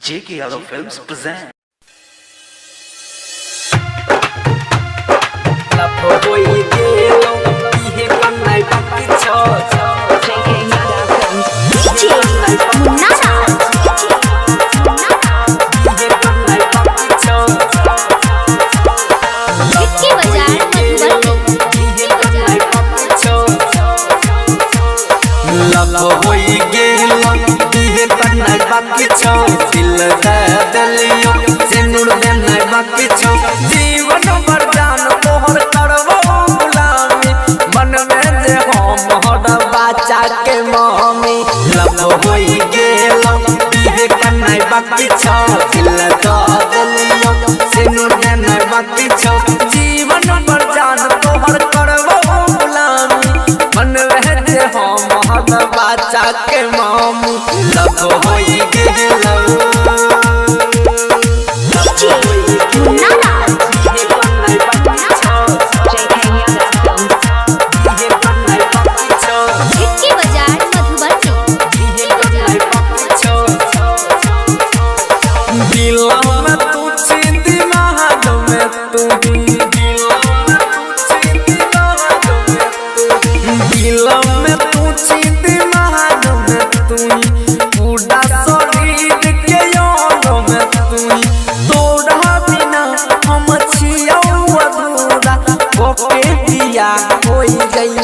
J.K. Yadav Films present. जीवन वरदान तोहर करबो गुलामी मन में जे हम हर बच्चा के मम्मी लब होई गेलो इहे कन्नाई बाकी छौ दिल द दलियो सिनुर देना बाकी छौ जीवन वरदान तोहर करबो गुलामी मन में जे हम हर बच्चा के मम्मी लब होई गेलो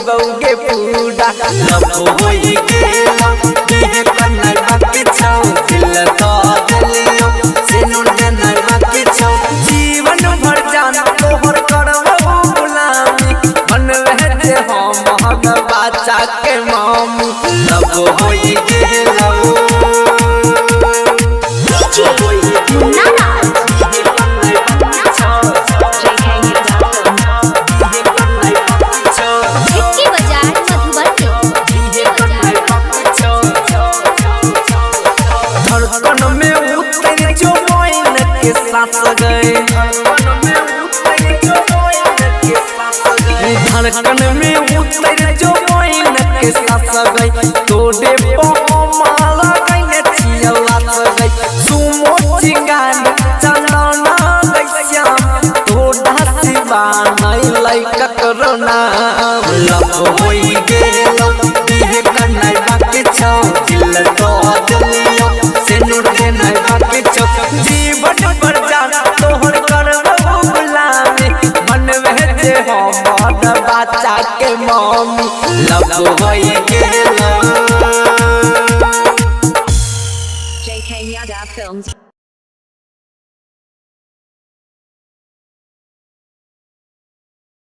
बउगे पूरा लब होई गेलो इहे कन्नाई बाकी छौ दिल द दलियो सिनुर देना बाकी छौ जीवन भर जान तोहर करबो गुलामी मन में जे हम हर बच्चा के मम्मी लब होई गेलो सांस गए धड़कन में उतर जो मोइन के सांस गई तोड़े माला गई छियला गई सुमो चिंगान चंदना गैया तोड़ा सिवा नहीं लाई ककरोना लब होई गेलो इहे कन्नाई बाकी छौ दिल द दलियो सिनुर देना बाकी छौ जीवन पर जाना तोहर करबो गुलामी मन में जे हम बच्चा के मम्मी लब होई गेलो